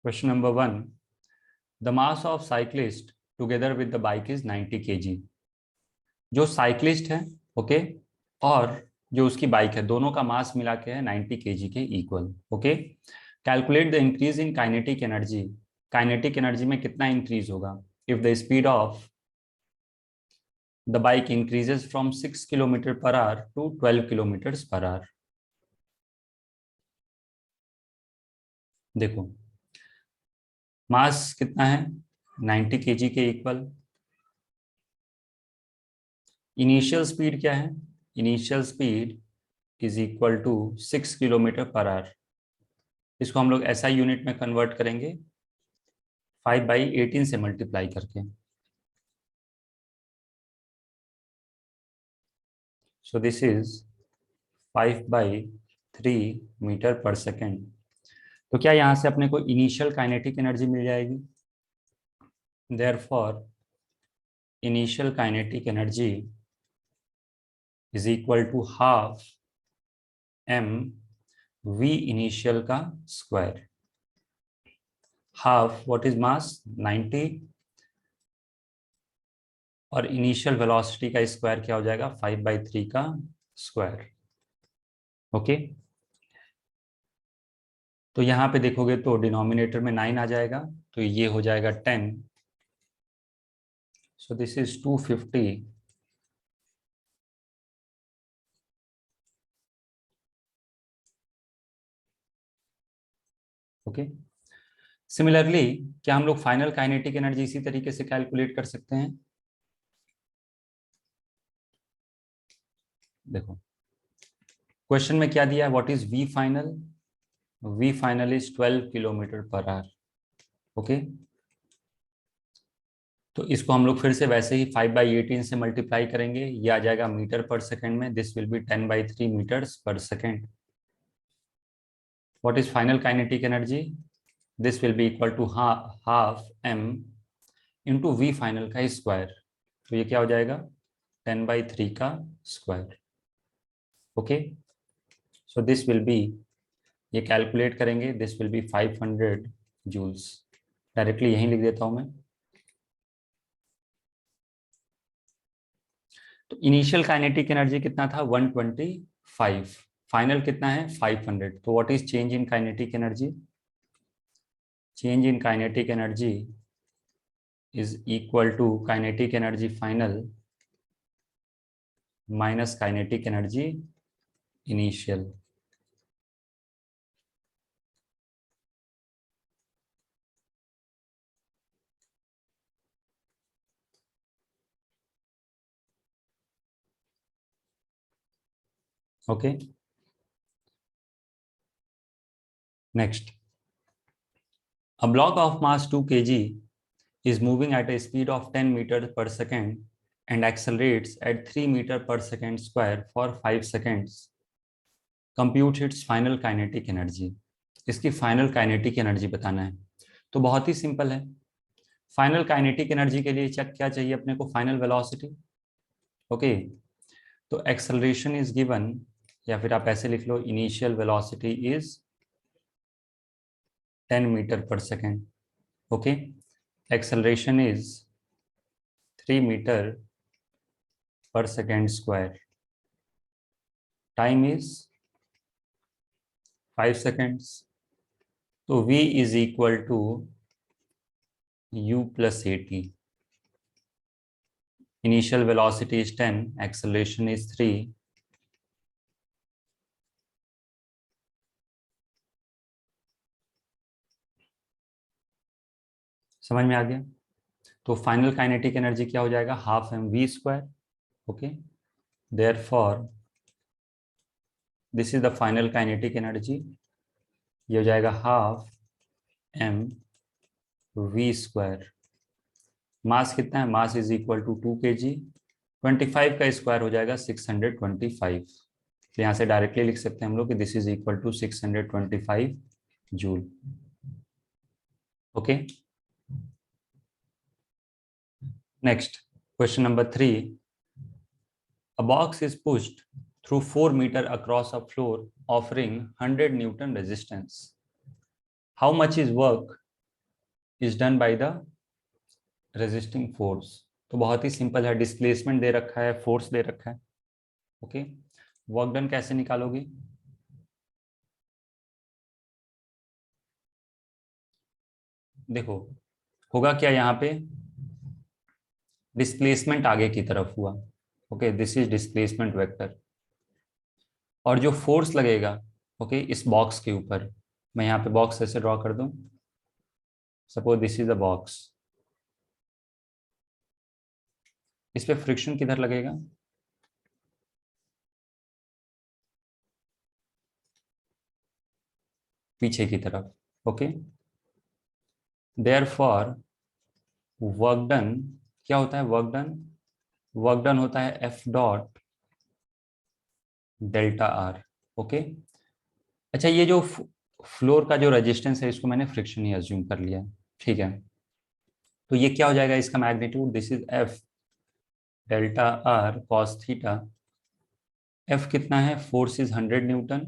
Question number 1. The mass of cyclist together with the bike is 90 kg. जो cyclist है okay और जो उसकी बाइक है दोनों का मास मिला के है 90 kg के equal. Okay, calculate the increase in kinetic energy. Kinetic energy में कितना इंक्रीज होगा if the speed of the bike increases from 6 kilometre per hour to 12 kilometre per hour. देखो मास कितना है 90 kg के इक्वल. इनिशियल स्पीड क्या है? Initial speed is equal to 6 kilometre per hour. इसको हम लोग ऐसा यूनिट में कन्वर्ट करेंगे 5/18 से मल्टीप्लाई करके. सो this is 5/3 metre per second. तो क्या यहाँ से अपने को इनिशियल काइनेटिक एनर्जी मिल जाएगी? Therefore initial kinetic energy is equal to half m v initial का square. Half what is mass 90 और इनिशियल वेलोसिटी का स्क्वायर क्या हो जाएगा 5/3 का स्क्वायर. ओके, तो यहाँ पे देखोगे तो डिनोमिनेटर में 9 आ जाएगा तो ये हो जाएगा 10. सो दिस इज 250 ओके. सिमिलरली क्या हम लोग फाइनल काइनेटिक एनर्जी इसी तरीके से कैलकुलेट कर सकते हैं? देखो क्वेश्चन में क्या दिया है, what is V final? V final is 12 kilometre per hour. Okay, तो इसको हम लोग फिर से वैसे ही 5/18 से मल्टीप्लाई करेंगे, ये आ जाएगा मीटर पर सेकेंड में. This will be 10/3 metres per second. What is final kinetic energy? This will be equal to half m into V final का स्क्वायर. तो ये क्या हो जाएगा 10/3 का square. Okay, so this will be, ये calculate करेंगे, this will be 500 joules. Directly यहीं लिख देता हूं मैं. तो इनिशियल काइनेटिक एनर्जी कितना था 125, फाइनल कितना है 500. तो what is change in kinetic energy? Change in kinetic energy is equal to kinetic energy final minus kinetic energy initial. Okay, next, a block of mass 2 kg is moving at a speed of 10 meters per second and accelerates at 3 meters per second square for 5 seconds. Compute its final kinetic energy. इसकी final kinetic energy बताना है. तो बहुत ही simple है. Final kinetic energy के लिए check क्या चाहिए अपने को? Final velocity. ओके, तो एक्सेलरेशन इज गिवन, या फिर आप ऐसे लिख लो initial velocity is 10 metre per second. Okay, acceleration is 3 meter per second square. Time is 5 seconds. तो v is equal to u plus at. Initial velocity is 10, acceleration is 3. समझ में आ गया? तो फाइनल काइनेटिक एनर्जी क्या हो जाएगा half m v square. Okay, therefore this is the final kinetic energy. ये हो जाएगा half m v square. Mass कितना है? Mass is equal to 2 kg. 25 का स्क्वायर हो जाएगा 625. तो यहाँ से डायरेक्टली लिख सकते हैं हम लोग कि this is equal to 625 joule. Okay, next, question number 3. A box is pushed through 4 meters across a floor offering 100 Newton resistance. How much is work is done by the resisting force. तो बहुत ही simple है, displacement दे रखा है, force दे रखा है। Okay, work done कैसे निकालोगे? देखो होगा क्या, यहाँ पे डिस्प्लेसमेंट आगे की तरफ हुआ। Okay, this is displacement vector. और जो फोर्स लगेगा, ओके, इस बॉक्स के ऊपर, मैं यहाँ पे बॉक्स ऐसे ड्रॉ कर दूं, suppose this is the box, इस पे फ्रिक्शन किधर लगेगा? पीछे की तरफ। ओके, देयरफॉर वर्क डन क्या होता है? वर्क डन, वर्क डन होता है F dot delta R. Okay, अच्छा, ये जो फ्लोर का जो रेजिस्टेंस है, इसको मैंने फ्रिक्शन ही अज्यूम कर लिया, ठीक है। तो ये क्या हो जाएगा इसका magnitude? This is F delta R cos theta. F कितना है? Force is 100 Newton,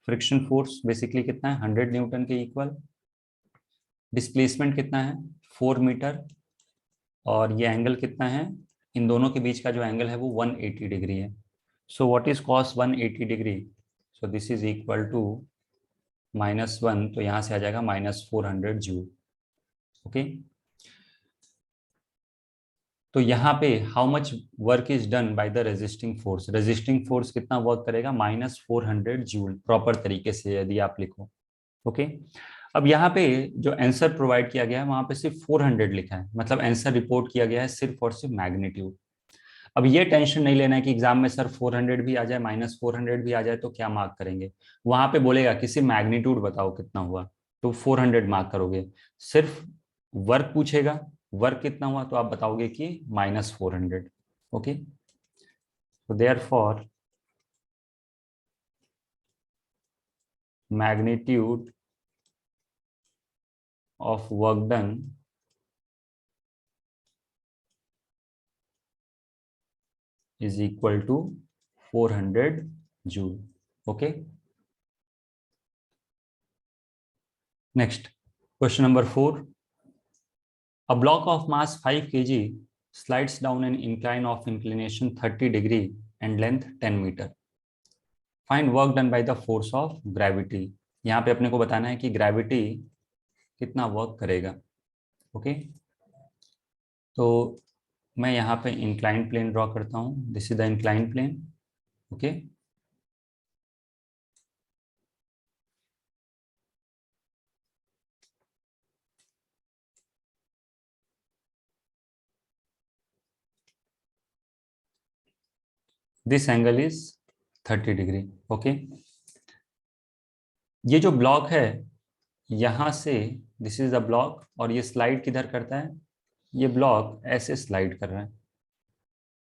friction force basically कितना है? 100 न्यूटन के इक्वल। डिस्प्लेसमेंट कितना है? 4 मीटर। और ये एंगल कितना है? इन दोनों के बीच का जो एंगल है वो 180 डिग्री है। So what is cos 180 degree? So this is equal to -1, तो यहाँ से आ जाएगा -400 जूल। ओके, तो यहाँ पे how much work is done by the resisting force, resisting force कितना वर्क करेगा? -400 जूल, प्रॉपर तरीके से यदि आप लिखो। ओके, अब यहाँ पे जो आंसर प्रोवाइड किया गया है वहां पे सिर्फ 400 लिखा है, मतलब आंसर रिपोर्ट किया गया है सिर्फ और सिर्फ मैग्नीट्यूड। अब ये टेंशन नहीं लेना है कि एग्जाम में सर 400 भी आ जाए, -400 भी आ जाए तो क्या मार्क करेंगे। वहां पे बोलेगा किसी मैग्नीट्यूड बताओ कितना हुआ, तो 400 मार्क करोगे। सिर्फ वर्क पूछेगा, वर्क कितना हुआ, तो आप बताओगे कि -400। ओके, तो therefore magnitude of work done is equal to 400 joule. Okay, next, question number 4. A block of mass 5 kg slides down an incline of inclination 30 degree and length 10 meter. Find work done by the force of gravity. यहाँ पे अपने को बताना है कि gravity कितना work करेगा। Okay, तो मैं यहाँ पे इंक्लाइन प्लेन ड्रॉ करता हूँ, this is the incline plane. Okay, this angle is 30 degree. Okay, ये जो ब्लॉक है यहां से, दिस इज द ब्लॉक, और ये स्लाइड किधर करता है? ये ब्लॉक ऐसे स्लाइड कर रहा है।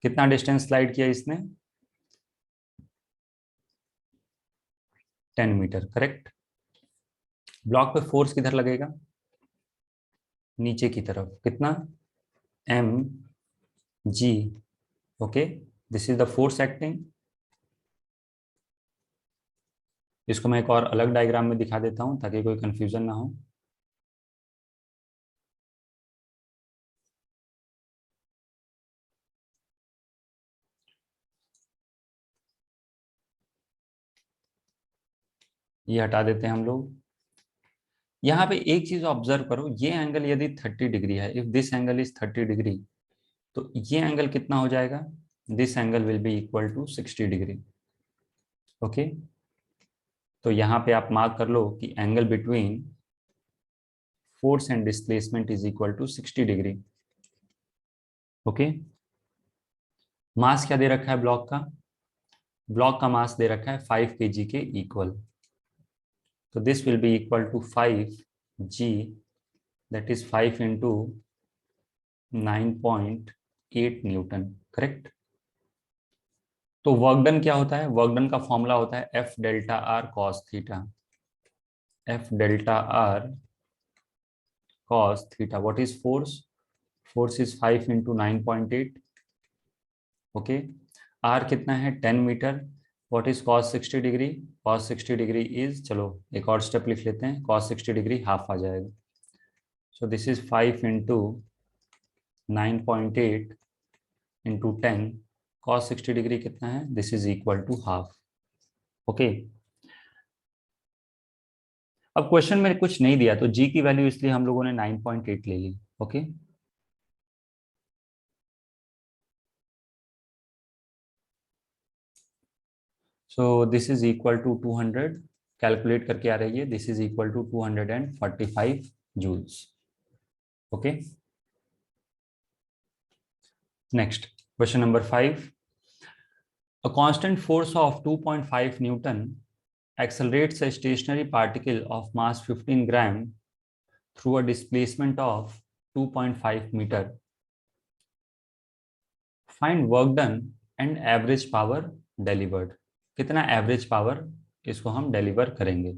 कितना डिस्टेंस स्लाइड किया इसने? 10 मीटर, करेक्ट। ब्लॉक पे फोर्स किधर लगेगा? नीचे की तरफ। कितना? mg। Okay, this is the force acting. इसको मैं एक और अलग डायग्राम में दिखा देता हूं ताकि कोई कंफ्यूजन ना हो। ये हटा देते हैं हम लोग। यहाँ पे एक चीज ऑब्जर्व करो, ये एंगल यदि 30 डिग्री है, if this angle is 30 degree, तो ये एंगल कितना हो जाएगा? This angle will be equal to 60 degree. Okay, तो यहाँ पे आप मार्क कर लो कि angle between force and displacement is equal to 60 degree. Okay, mass क्या दे रखा है ब्लॉक का? ब्लॉक का मास दे रखा है 5 kg के इक्वल। तो this will be equal to 5g, that is 5 into 9.8 newton, correct. तो वर्क डन क्या होता है? वर्क डन का फॉर्मूला होता है F delta R cos theta. F delta R cos theta. What is force? Force is 5 into 9.8. Okay, R कितना है? 10 मीटर। What is cos 60 degree? cos 60 degree is, चलो एक और स्टेप लिख लेते हैं, cos 60 डिग्री हाफ आ जाएगा। So this is 5 into 9.8 into 10 cos 60 degree कितना है, this is equal to half. Okay, अब क्वेश्चन में कुछ नहीं दिया तो जी की वैल्यू इसलिए हम लोगों ने 9.8 ले ली। Okay, so this is equal to 200, calculate करके आ रही है, this is equal to 245 joules. Okay, next question number 5, a constant force of 2.5 newton accelerates a stationary particle of mass 15 gram through a displacement of 2.5 meter. Find work done and average power delivered. कितना average power इसको हम deliver करेंगे।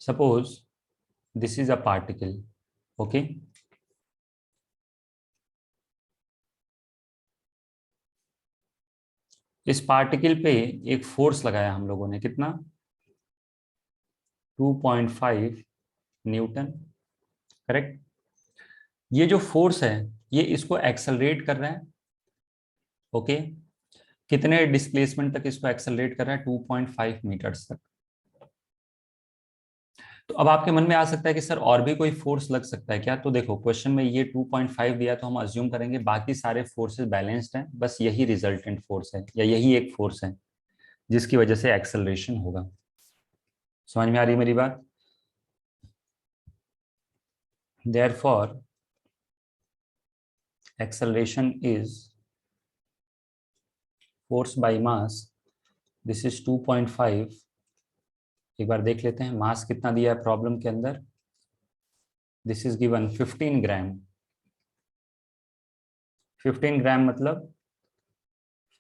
Suppose this is a particle. Okay, इस particle पे एक force लगाया हम लोगों ने, कितना, 2.5 न्यूटन, करेक्ट। ये जो फोर्स है ये इसको एक्सेलरेट कर रहा है। ओके, कितने डिस्प्लेसमेंट तक इसको एक्सेलरेट कर रहा है, 2.5 मीटर्स तक। तो अब आपके मन में आ सकता है कि सर और भी कोई फोर्स लग सकता है क्या, तो देखो क्वेश्चन में ये 2.5 दिया तो हम अज्यूम करेंगे बाकी सारे फोर्सेस बैलेंस्ड हैं, बस यही रिजल्टेंट फोर्स है या यही एक फोर्स है जिसकी वजह से एक्सेलरेशन होगा। समझ में आ रही है मेरी बात? Therefore acceleration is force by mass, this is 2.5। एक बार देख लेते हैं मास कितना दिया है प्रॉब्लम के अंदर, दिस इज गिवन 15 ग्राम। 15 ग्राम मतलब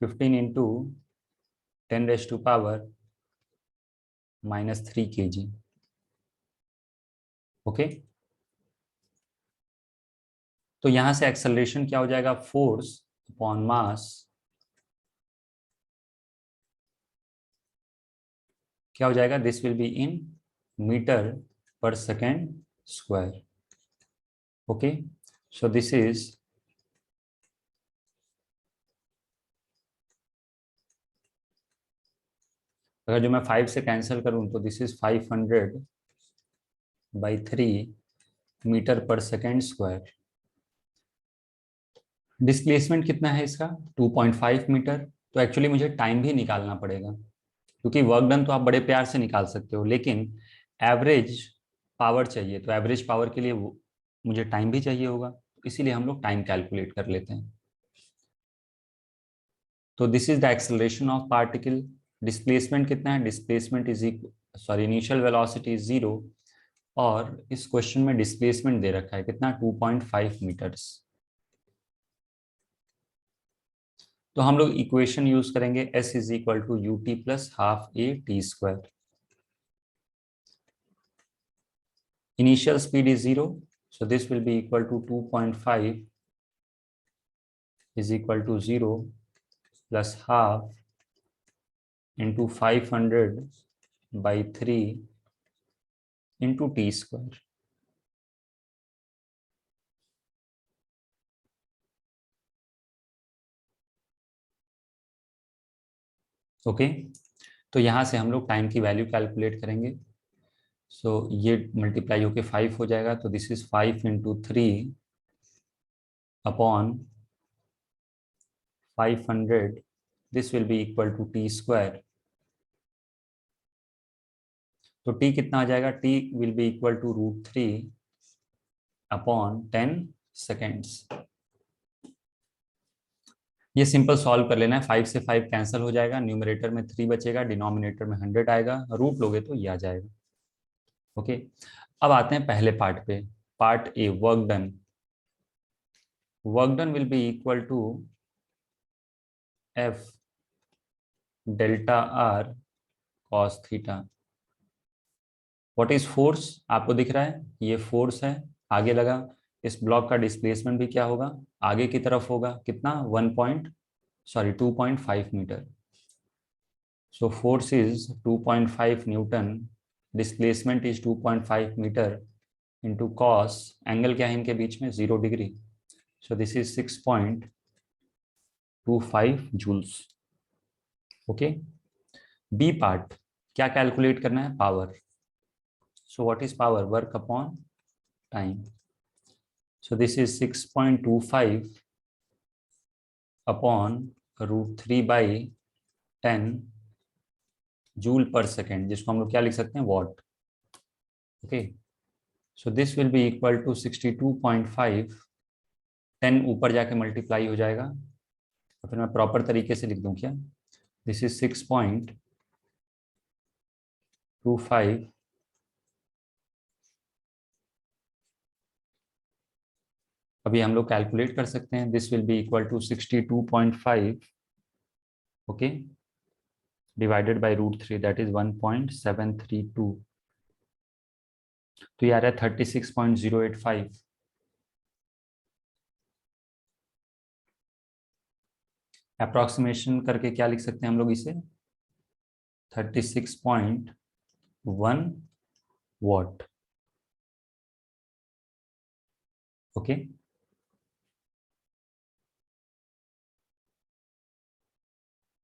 15 इंटू 10⁻³ -3 kg। ओके, तो यहां से एक्सेलरेशन क्या हो जाएगा, फोर्स अपॉन मास क्या हो जाएगा, this will be in metre per second square. Okay, so this is, अगर जो मैं 5 से कैंसिल करूं तो this is 500/3 metre per second square. Displacement कितना है इसका, 2.5 मीटर। तो एक्चुअली मुझे टाइम भी निकालना पड़ेगा, क्योंकि वर्क डन तो आप बड़े प्यार से निकाल सकते हो, लेकिन एवरेज पावर चाहिए, तो एवरेज पावर के लिए मुझे टाइम भी चाहिए होगा, इसीलिए हम लोग टाइम कैलकुलेट कर लेते हैं। तो this is the acceleration of particle. Displacement कितना है, displacement is sorry initial velocity is 0, और इस क्वेश्चन में डिस्प्लेसमेंट दे रखा है कितना, 2.5 मीटर्स। तो हम लोग इक्वेशन यूज करेंगे S is equal to ut plus half a t²। Initial speed is 0, so this will be equal to 2.5 is equal to 0 plus half into 500/3 into t²। Okay, तो यहां से हम लोग टाइम की वैल्यू कैलकुलेट करेंगे। सो ये multiply होके 5 हो जाएगा, तो this is 5 into 3 upon 500, this will be equal to t²। तो t कितना आ जाएगा, t will be equal to √3 upon 10 seconds. ये सिंपल सॉल्व कर लेना है, 5 से 5 कैंसिल हो जाएगा, न्यूमरेटर में 3 बचेगा, डिनोमिनेटर में 100 आएगा, रूट लोगे तो ये आ जाएगा। ओके, अब आते हैं पहले पार्ट पे, part A, work done. Work done will be equal to F delta R cos theta. What is force, आपको दिख रहा है ये फोर्स है, आगे लगा, इस ब्लॉक का डिस्प्लेसमेंट भी क्या होगा, आगे की तरफ होगा, कितना 2.5 metre. So force is 2.5 Newton, displacement is 2.5 meter into cos, angle क्या है इनके बीच में 0 degree. So this is 6.25 joules. Okay. B part, क्या कैलकुलेट करना है, power. So what is power, work upon time. So this is 6.25 upon √3/10 joule पर second, जिसको हम लोग क्या लिख सकते हैं, watt. Okay. So this will be equal to 62.5. 10 ऊपर जाके मल्टीप्लाई हो जाएगा, और फिर मैं प्रॉपर तरीके से लिख दूं क्या, दिस इज 6.25. अभी हम लोग कैलकुलेट कर सकते हैं, this will be equal to 62.5, okay, divided by √3, that is 1.732. तो ये आ रहा है 36.085. अप्रोक्सीमेशन करके क्या लिख सकते हैं हम लोग इसे, 36.1 वॉट. ओके.